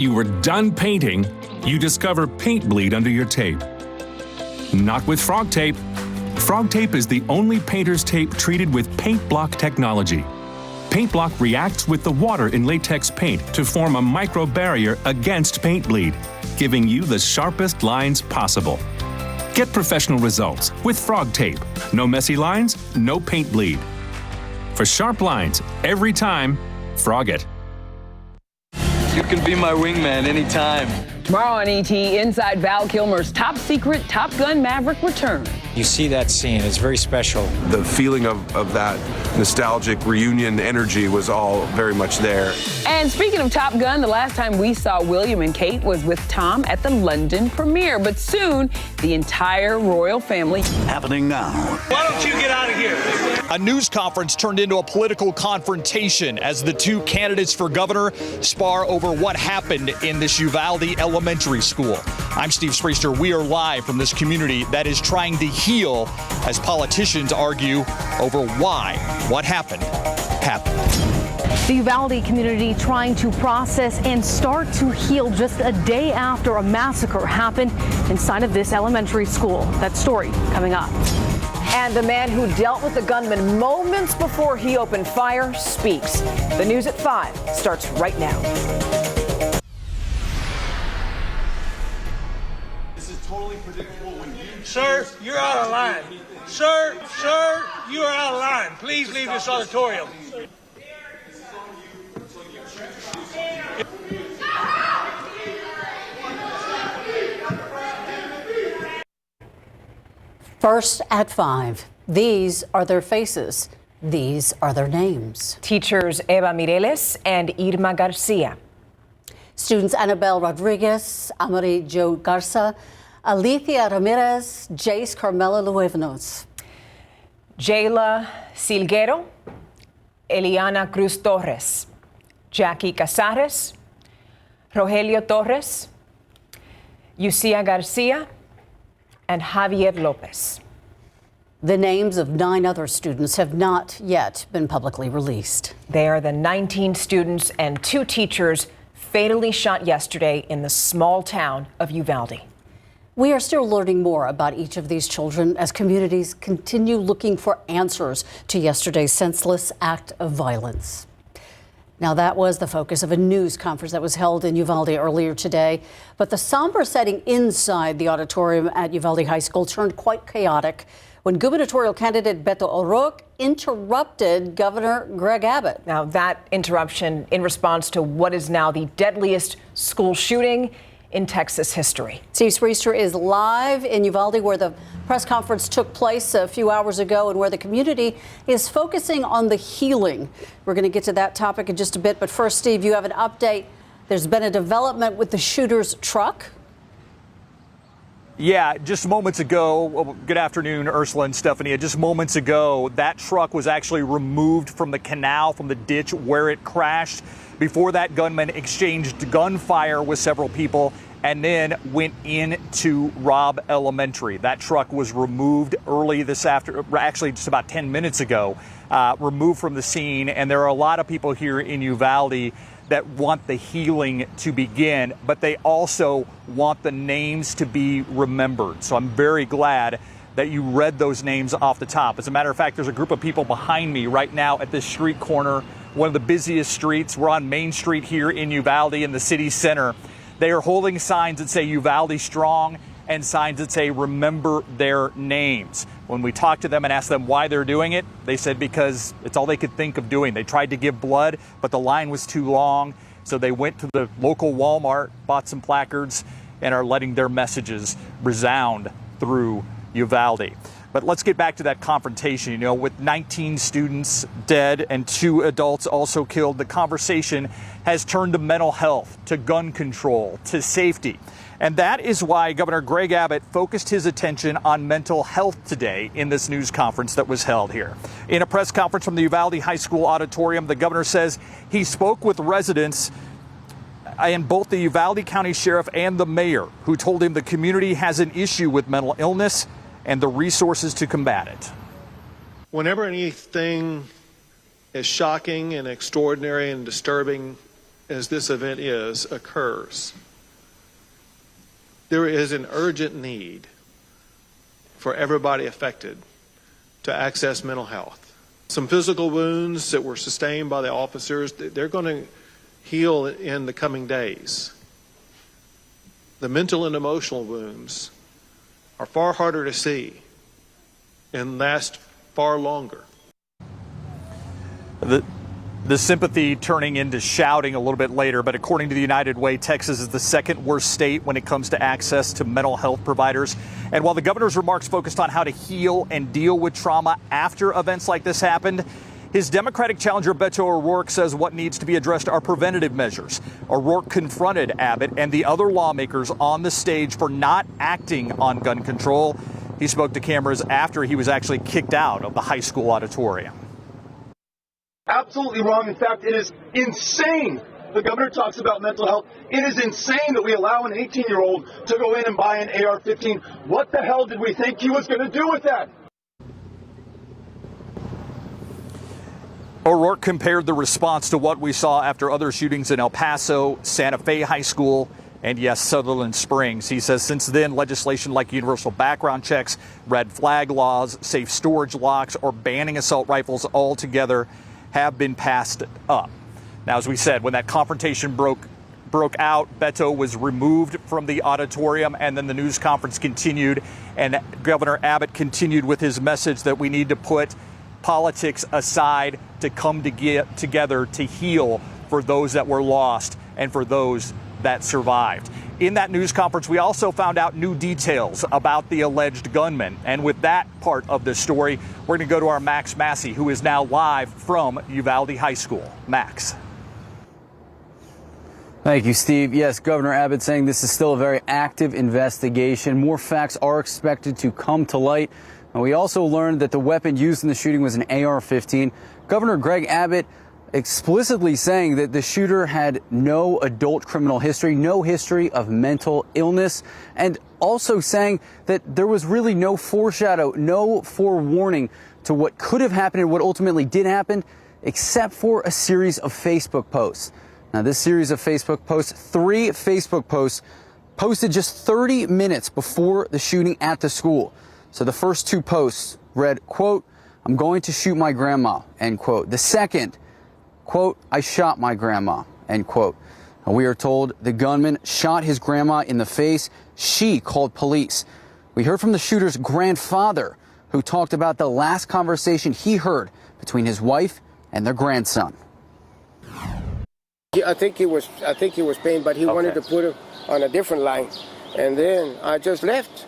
You were done painting, you discover paint bleed under your tape. Not with Frog Tape. Frog Tape is the only painter's tape treated with paint block technology. Paint block reacts with the water in latex paint to form a micro barrier against paint bleed, giving you the sharpest lines possible. Get professional results with Frog Tape. No messy lines, no paint bleed. For sharp lines, every time, Frog it. You can be my wingman anytime. Tomorrow on ET, inside Val Kilmer's top secret Top Gun Maverick return. You see that scene, it's very special. The feeling of that nostalgic reunion energy was all very much there. And speaking of Top Gun, the last time we saw William and Kate was with Tom at the London premiere. But soon, the entire royal family. Happening now. Why don't you get out of here? A news conference turned into a political confrontation as the two candidates for governor spar over what happened in this Uvalde elementary school. I'm Steve Spriester. We are live from this community that is trying to heal as politicians argue over why what happened. The Uvalde community trying to process and start to heal just a day after a massacre happened inside of this elementary school. That story coming up. And the man who dealt with the gunman moments before he opened fire speaks. The news at 5 starts right now. This is totally predictable when you... Sir, you're out of line. Sir, you are out of line. Please leave this auditorium. First at 5. These are their faces. These are their names. Teachers Eva Mireles and Irma Garcia. Students Annabelle Rodriguez, Amari Jo Garza, Alicia Ramirez, Jace Carmela Luevanos. Jayla Silguero, Eliana Cruz Torres, Jackie Casares, Rogelio Torres, Yucia Garcia, and Javier Lopez. The names of 9 other students have not yet been publicly released. They are the 19 students and 2 teachers fatally shot yesterday in the small town of Uvalde. We are still learning more about each of these children as communities continue looking for answers to yesterday's senseless act of violence. Now, that was the focus of a news conference that was held in Uvalde earlier today. But the somber setting inside the auditorium at Uvalde High School turned quite chaotic when gubernatorial candidate Beto ORourke interrupted Governor Greg Abbott. Now, that interruption in response to what is now the deadliest school shooting in Texas history. Steve Spriester is live in Uvalde, where the press conference took place a few hours ago and where the community is focusing on the healing. We're going to get to that topic in just a bit. But first, Steve, you have an update. There's been a development with the shooter's truck. Yeah, just moments ago, good afternoon, Ursula and Stephanie. Just moments ago, that truck was actually removed from the canal, from the ditch where it crashed. Before that, gunman exchanged gunfire with several people and then went into Robb Elementary. That truck was removed early this afternoon, actually just about 10 minutes ago, removed from the scene. And there are a lot of people here in Uvalde that want the healing to begin, but they also want the names to be remembered. So I'm very glad that you read those names off the top. As a matter of fact, there's a group of people behind me right now at this street corner, one of the busiest streets. We're on Main Street here in Uvalde in the city center. They are holding signs that say Uvalde Strong and signs that say remember their names. When we talked to them and asked them why they're doing it, they said because it's all they could think of doing. They tried to give blood, but the line was too long. So they went to the local Walmart, bought some placards, and are letting their messages resound through Uvalde. But let's get back to that confrontation. You know, with 19 students dead and 2 adults also killed, the conversation has turned to mental health, to gun control, to safety. And that is why Governor Greg Abbott focused his attention on mental health today in this news conference that was held here. In a press conference from the Uvalde High School auditorium, the governor says he spoke with residents and both the Uvalde County Sheriff and the mayor, who told him the community has an issue with mental illness and the resources to combat it. Whenever anything as shocking and extraordinary and disturbing as this event occurs, there is an urgent need for everybody affected to access mental health. Some physical wounds that were sustained by the officers, they're going to heal in the coming days. The mental and emotional wounds are far harder to see and last far longer. The sympathy turning into shouting a little bit later, but according to the United Way, Texas is the second worst state when it comes to access to mental health providers. And while the governor's remarks focused on how to heal and deal with trauma after events like this happened, his Democratic challenger Beto ORourke says what needs to be addressed are preventative measures. ORourke confronted Abbott and the other lawmakers on the stage for not acting on gun control. He spoke to cameras after he was actually kicked out of the high school auditorium. Absolutely wrong. In fact, it is insane. The governor talks about mental health. It is insane that we allow an 18-year-old to go in and buy an AR-15. What the hell did we think he was going to do with that? ORourke compared the response to what we saw after other shootings in El Paso, Santa Fe High School, and yes, Sutherland Springs. He says since then, legislation like universal background checks, red flag laws, safe storage locks, or banning assault rifles altogether have been passed up. Now, as we said, when that confrontation broke out, Beto was removed from the auditorium, and then the news conference continued, and Governor Abbott continued with his message that we need to put politics aside to come together to heal for those that were lost and for those that survived. In that news conference, we also found out new details about the alleged gunman. And with that part of the story, we're going to go to our Max Massey, who is now live from Uvalde High School. Max. Thank you, Steve. Yes, Governor Abbott saying this is still a very active investigation. More facts are expected to come to light. And we also learned that the weapon used in the shooting was an AR-15. Governor Greg Abbott explicitly saying that the shooter had no adult criminal history, no history of mental illness, and also saying that there was really no foreshadow, no forewarning to what could have happened and what ultimately did happen, except for a series of Facebook posts. Now, this series of Facebook posts, 3 Facebook posts posted just 30 minutes before the shooting at the school. So the first 2 posts read, quote, "I'm going to shoot my grandma," end quote. The second, quote, "I shot my grandma," end quote. Now, we are told the gunman shot his grandma in the face. She called police. We heard from the shooter's grandfather, who talked about the last conversation he heard between his wife and their grandson. I think he was paying, but he wanted to put it on a different line. And then I just left.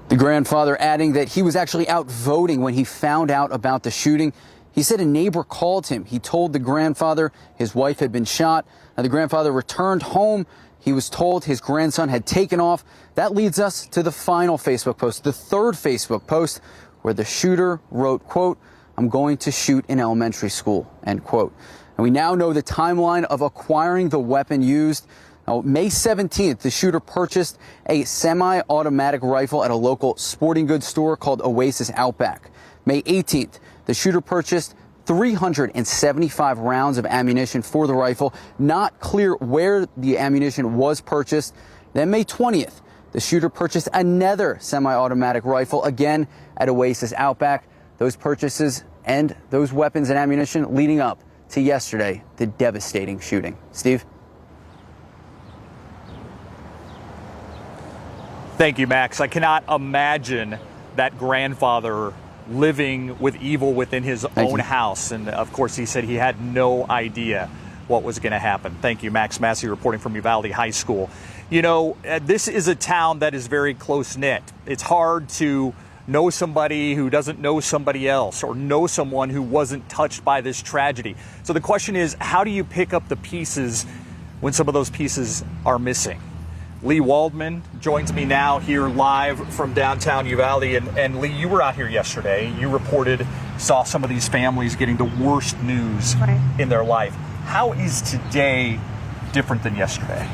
The grandfather adding that he was actually out voting when he found out about the shooting. He said a neighbor called him. He told the grandfather his wife had been shot. Now, the grandfather returned home. He was told his grandson had taken off. That leads us to the final Facebook post, the third Facebook post, where the shooter wrote, quote, "I'm going to shoot in elementary school," end quote. And we now know the timeline of acquiring the weapon used. Now, May 17th, the shooter purchased a semi-automatic rifle at a local sporting goods store called Oasis Outback. May 18th, the shooter purchased 375 rounds of ammunition for the rifle. Not clear where the ammunition was purchased. Then May 20th, the shooter purchased another semi-automatic rifle, again at Oasis Outback. Those purchases and those weapons and ammunition leading up to yesterday, the devastating shooting. Steve? Thank you, Max. I cannot imagine that grandfather living with evil within his own house. And of course, he said he had no idea what was going to happen. Thank you, Max Massey, reporting from Uvalde High School. You know, this is a town that is very close-knit. It's hard to know somebody who doesn't know somebody else or know someone who wasn't touched by this tragedy. So the question is, how do you pick up the pieces when some of those pieces are missing? Lee Waldman joins me now here live from downtown Uvalde. And Lee, you were out here yesterday. You reported, saw some of these families getting the worst news in their life. How is today different than yesterday?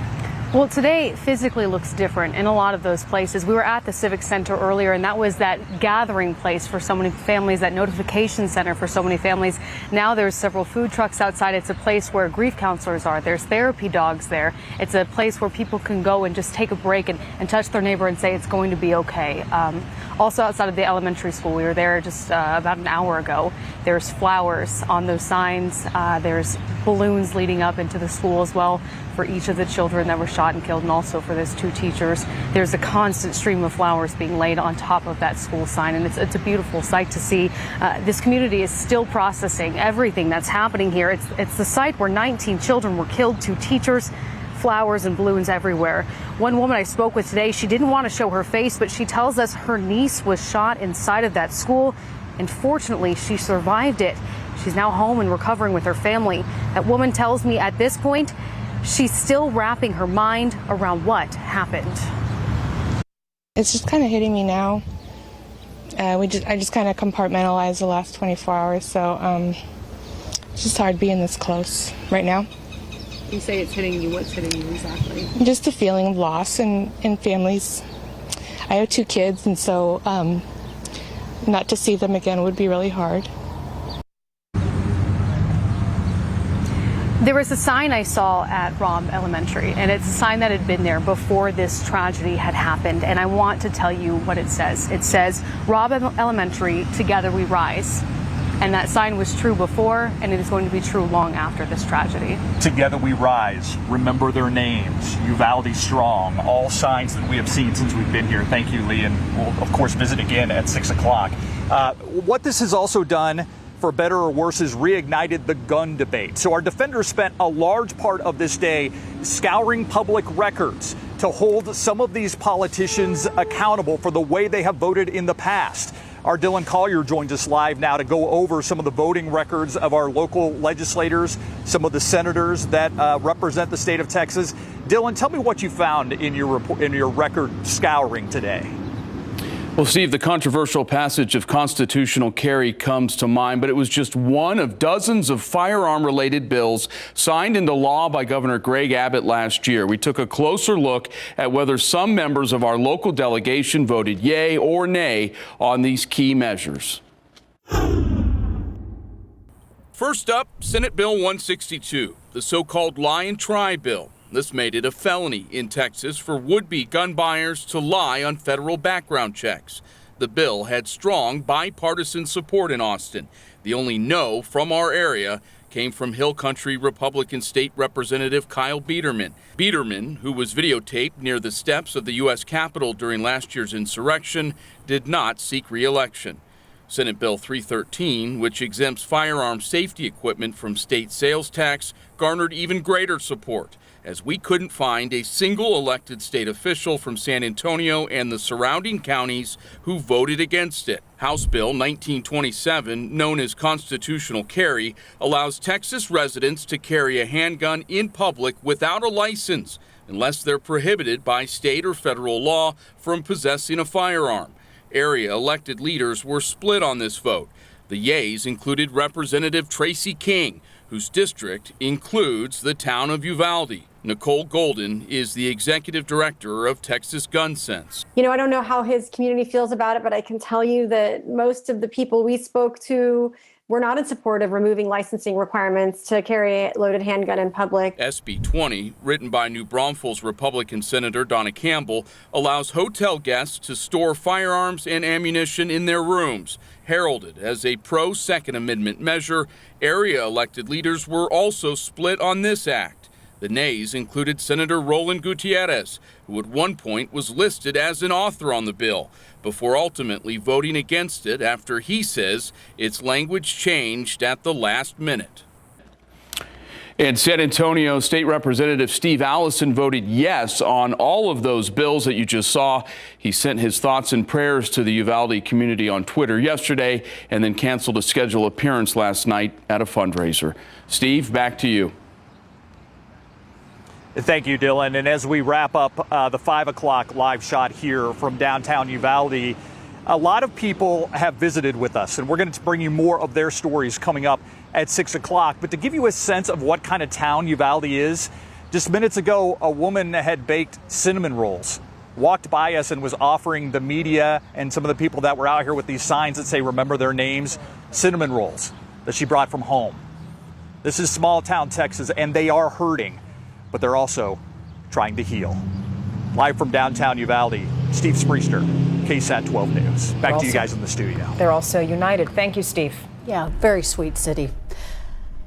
Well, today physically looks different in a lot of those places. We were at the Civic Center earlier, and that was that gathering place for so many families, that notification center for so many families. Now there's several food trucks outside. It's a place where grief counselors are. There's therapy dogs there. It's a place where people can go and just take a break and touch their neighbor and say it's going to be okay. Also outside of the elementary school, we were there just about an hour ago. There's flowers on those signs. There's balloons leading up into the school as well for each of the children that were shot and killed, and also for those 2 teachers. There's a constant stream of flowers being laid on top of that school sign, and it's a beautiful sight to see. This community is still processing everything that's happening here. It's the site where 19 children were killed, 2 teachers, flowers and balloons everywhere. One woman I spoke with today, she didn't want to show her face, but she tells us her niece was shot inside of that school, and fortunately she survived it. She's now home and recovering with her family. That woman tells me at this point, she's still wrapping her mind around what happened. It's just kind of hitting me now. I just kind of compartmentalized the last 24 hours, so it's just hard being this close right now. You say it's hitting you. What's hitting you exactly? Just a feeling of loss in families. I have 2 kids, and so not to see them again would be really hard. There was a sign I saw at Robb Elementary, and it's a sign that had been there before this tragedy had happened, and I want to tell you what it says. It says, Robb Elementary, together we rise. And that sign was true before, and it is going to be true long after this tragedy. Together we rise, remember their names, Uvalde strong, all signs that we have seen since we've been here. Thank you, Lee, and we'll, of course, visit again at 6 o'clock. What this has also done, for better or worse, is reignited the gun debate. So our defenders spent a large part of this day scouring public records to hold some of these politicians accountable for the way they have voted in the past. Our Dylan Collier joins us live now to go over some of the voting records of our local legislators, some of the senators that represent the state of Texas. Dylan, tell me what you found in your record scouring today. Well, Steve, the controversial passage of constitutional carry comes to mind, but it was just one of dozens of firearm-related bills signed into law by Governor Greg Abbott last year. We took a closer look at whether some members of our local delegation voted yay or nay on these key measures. First up, Senate Bill 162, the so-called lie and try bill. This made it a felony in Texas for would-be gun buyers to lie on federal background checks. The bill had strong bipartisan support in Austin. The only no from our area came from Hill Country Republican State Representative Kyle Biederman. Biederman, who was videotaped near the steps of the U.S. Capitol during last year's insurrection, did not seek re-election. Senate Bill 313, which exempts firearm safety equipment from state sales tax, garnered even greater support, as we couldn't find a single elected state official from San Antonio and the surrounding counties who voted against it. House Bill 1927, known as constitutional carry, allows Texas residents to carry a handgun in public without a license, unless they're prohibited by state or federal law from possessing a firearm. Area elected leaders were split on this vote. The yeas included Representative Tracy King, whose district includes the town of Uvalde. Nicole Golden is the executive director of Texas Gun Sense. You know, I don't know how his community feels about it, but I can tell you that most of the people we spoke to were not in support of removing licensing requirements to carry a loaded handgun in public. SB 20, written by New Braunfels Republican Senator Donna Campbell, allows hotel guests to store firearms and ammunition in their rooms. Heralded as a pro-Second Amendment measure, area elected leaders were also split on this act. The nays included Senator Roland Gutierrez, who at one point was listed as an author on the bill, before ultimately voting against it after he says its language changed at the last minute. In San Antonio, State Representative Steve Allison voted yes on all of those bills that you just saw. He sent his thoughts and prayers to the Uvalde community on Twitter yesterday and then canceled a scheduled appearance last night at a fundraiser. Steve, back to you. Thank you, Dylan. And as we wrap up the 5 o'clock live shot here from downtown Uvalde, a lot of people have visited with us, and we're going to bring you more of their stories coming up at 6 o'clock. But to give you a sense of what kind of town Uvalde is, Just minutes ago, a woman had baked cinnamon rolls, walked by us and was offering the media and some of the people that were out here with these signs that say, remember their names, cinnamon rolls that she brought from home. This is small town Texas, and they are hurting, but they're also trying to heal. Live from downtown Uvalde, Steve Spriester, KSAT 12 News. Back to you guys in the studio. They're also united. Thank you, Steve. Yeah, very sweet city.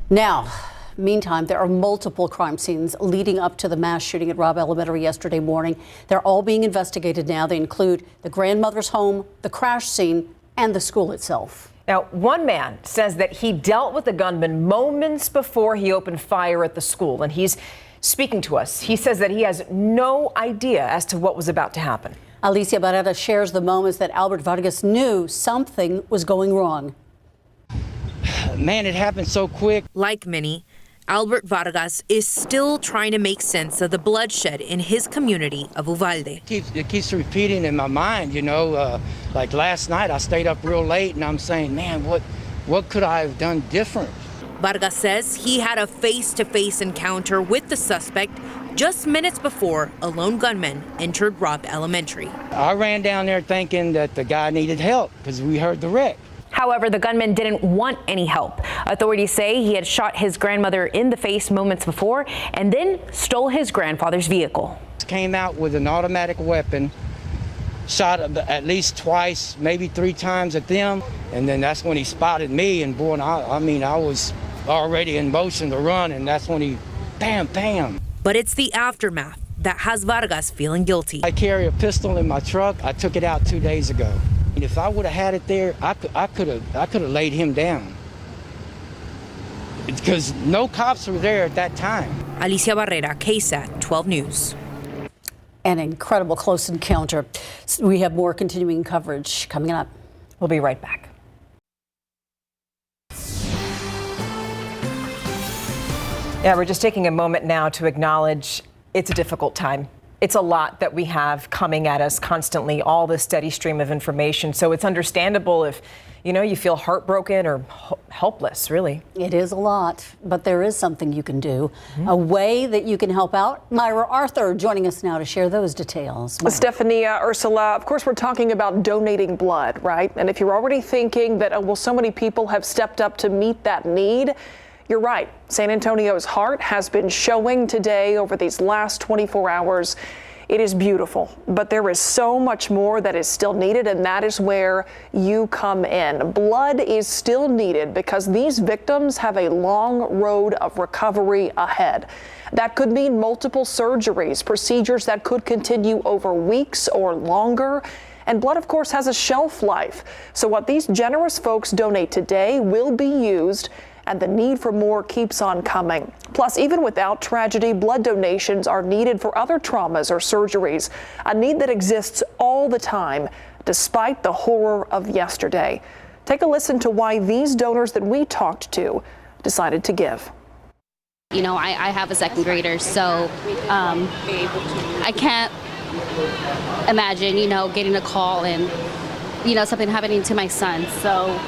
Now, meantime, there are multiple crime scenes leading up to the mass shooting at Robb Elementary yesterday morning. They're all being investigated now. They include the grandmother's home, the crash scene, and the school itself. Now, one man says that he dealt with the gunman moments before he opened fire at the school, and he's speaking to us. He says that he has no idea as to what was about to happen. Alicia Barrera shares the moments that Albert Vargas knew something was going wrong. Man, it happened so quick. Like many, Albert Vargas is still trying to make sense of the bloodshed in his community of Uvalde. It keeps repeating in my mind, you know, like last night I stayed up real late and I'm saying, man, what could I have done different? Vargas says he had a face-to-face encounter with the suspect just minutes before a lone gunman entered Robb Elementary. I ran down there thinking that the guy needed help because we heard the wreck. However, the gunman didn't want any help. Authorities say he had shot his grandmother in the face moments before and then stole his grandfather's vehicle. Came out with an automatic weapon, shot at least twice, maybe 3 times at them, and then that's when he spotted me, and boy, I was already in motion to run, and that's when he, bam, bam. But it's the aftermath that has Vargas feeling guilty. I carry a pistol in my truck. I took it out 2 days ago. And if I would have had it there, I could have laid him down. Because no cops were there at that time. Alicia Barrera, KSAT 12 News. An incredible close encounter. We have more continuing coverage coming up. We'll be right back. Yeah, we're just taking a moment now to acknowledge it's a difficult time. It's a lot that we have coming at us constantly, all this steady stream of information. So it's understandable if, you feel heartbroken or helpless, really. It is a lot, but there is something you can do, a way that you can help out. Myra Arthur joining us now to share those details. Myra. Stephanie, Ursula, of course, we're talking about donating blood, right? And if you're already thinking that, so many people have stepped up to meet that need, you're right. San Antonio's heart has been showing today over these last 24 hours. It is beautiful, but there is so much more that is still needed, and that is where you come in. Blood is still needed because these victims have a long road of recovery ahead. That could mean multiple surgeries, procedures that could continue over weeks or longer. And blood, of course, has a shelf life. So what these generous folks donate today will be used, and the need for more keeps on coming. Plus, even without tragedy, blood donations are needed for other traumas or surgeries, a need that exists all the time, despite the horror of yesterday. Take a listen to why these donors that we talked to decided to give. I have a second grader, so I can't imagine, getting a call and, something happening to my son. So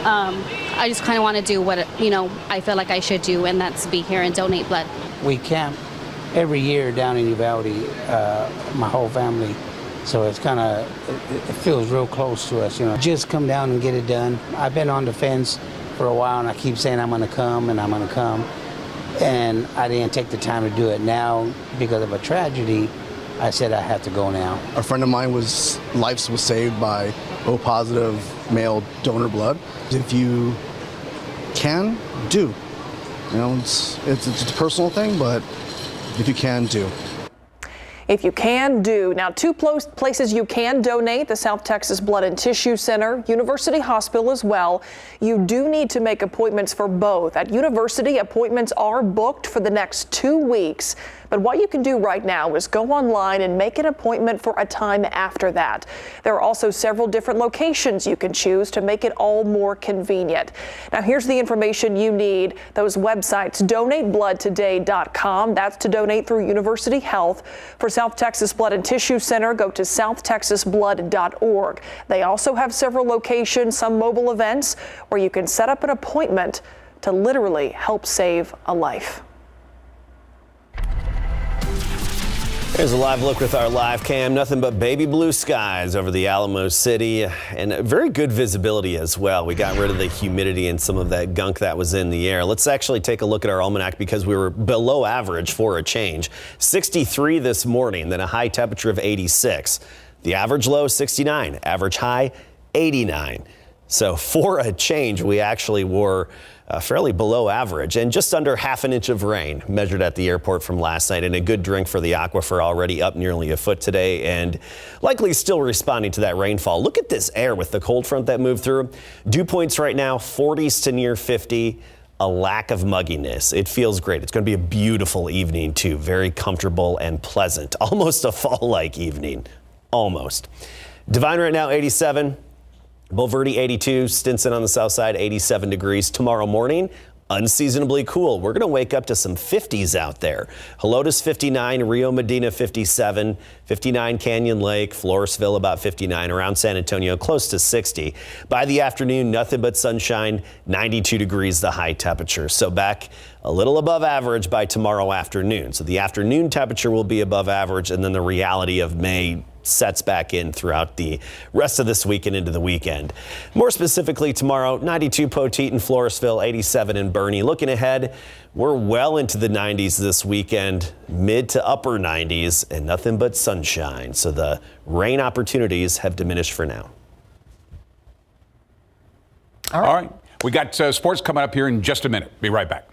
I just kind of want to do what, I feel like I should do, and that's be here and donate blood. We camp every year down in Uvalde, my whole family. So it's it feels real close to us, Just come down and get it done. I've been on the fence for a while, and I keep saying I'm going to come, and I'm going to come. And I didn't take the time to do it. Now, because of a tragedy, I said I have to go now. A friend of mine life was saved by O-positive male donor blood. If you can, do. It's a personal thing, but if you can, do. If you can, do. Now, 2 places you can donate, the South Texas Blood and Tissue Center, University Hospital as well. You do need to make appointments for both. At University, appointments are booked for the next 2 weeks. But what you can do right now is go online and make an appointment for a time after that. There are also several different locations you can choose to make it all more convenient. Now, here's the information you need. Those websites, donatebloodtoday.com. That's to donate through University Health. For South Texas Blood and Tissue Center, go to southtexasblood.org. They also have several locations, some mobile events, where you can set up an appointment to literally help save a life. Here's a live look with our live cam. Nothing but baby blue skies over the Alamo City and very good visibility as well. We got rid of the humidity and some of that gunk that was in the air. Let's actually take a look at our almanac because we were below average for a change. 63 this morning, then a high temperature of 86. The average low 69, average high 89. So for a change, we actually were fairly below average and just under half an inch of rain measured at the airport from last night, and a good drink for the aquifer, already up nearly a foot today and likely still responding to that rainfall. Look at this air with the cold front that moved through. Dew points right now 40s to near 50. A lack of mugginess. It feels great. It's going to be a beautiful evening too. Very comfortable and pleasant. Almost a fall-like evening. Almost. Divine right now 87. Bulverde 82, Stinson on the south side 87 degrees. Tomorrow morning, unseasonably cool. We're going to wake up to some 50s out there. Helotes 59, Rio Medina 57, 59 Canyon Lake, Floresville about 59, around San Antonio close to 60. By the afternoon, nothing but sunshine, 92 degrees the high temperature. So back a little above average by tomorrow afternoon. So the afternoon temperature will be above average, and then the reality of May sets back in throughout the rest of this week and into the weekend. More specifically tomorrow, 92 Poteet and Floresville, 87 in Bernie. Looking ahead, we're well into the 90s this weekend, mid to upper 90s, and nothing but sunshine. So the rain opportunities have diminished for now. All right. We got sports coming up here in just a minute. Be right back.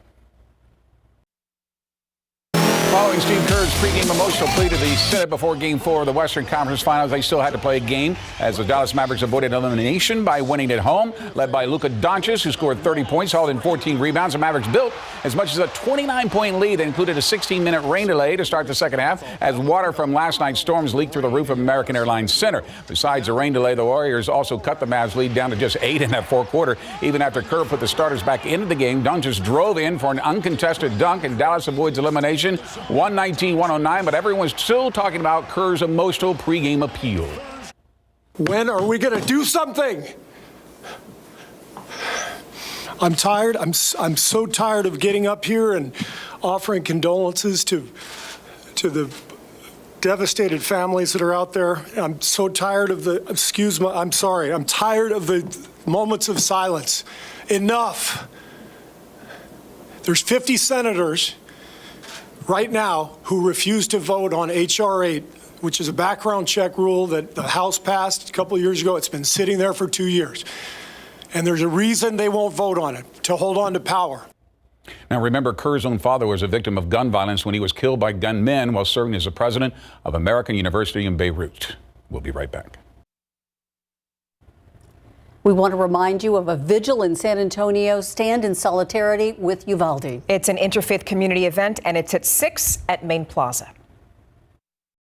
Following Steve Kerr's pregame emotional plea to the Senate before Game 4 of the Western Conference Finals, they still had to play a game as the Dallas Mavericks avoided elimination by winning at home, led by Luka Doncic, who scored 30 points, hauled in 14 rebounds. The Mavericks built as much as a 29-point lead that included a 16-minute rain delay to start the second half as water from last night's storms leaked through the roof of American Airlines Center. Besides the rain delay, the Warriors also cut the Mavs lead down to just 8 in that fourth quarter. Even after Kerr put the starters back into the game, Doncic drove in for an uncontested dunk, and Dallas avoids elimination 119-109, but everyone's still talking about Kerr's emotional pregame appeal. When are we going to do something? I'm tired. I'm so tired of getting up here and offering condolences to the devastated families that are out there. I'm so tired of I'm tired of the moments of silence. Enough. There's 50 senators right now who refuse to vote on H.R. 8, which is a background check rule that the House passed a couple of years ago. It's been sitting there for 2 years. And there's a reason they won't vote on it, to hold on to power. Now, remember, Kerr's own father was a victim of gun violence when he was killed by gunmen while serving as the president of American University in Beirut. We'll be right back. We want to remind you of a vigil in San Antonio. Stand in solidarity with Uvalde. It's an interfaith community event, and it's at 6 at Main Plaza.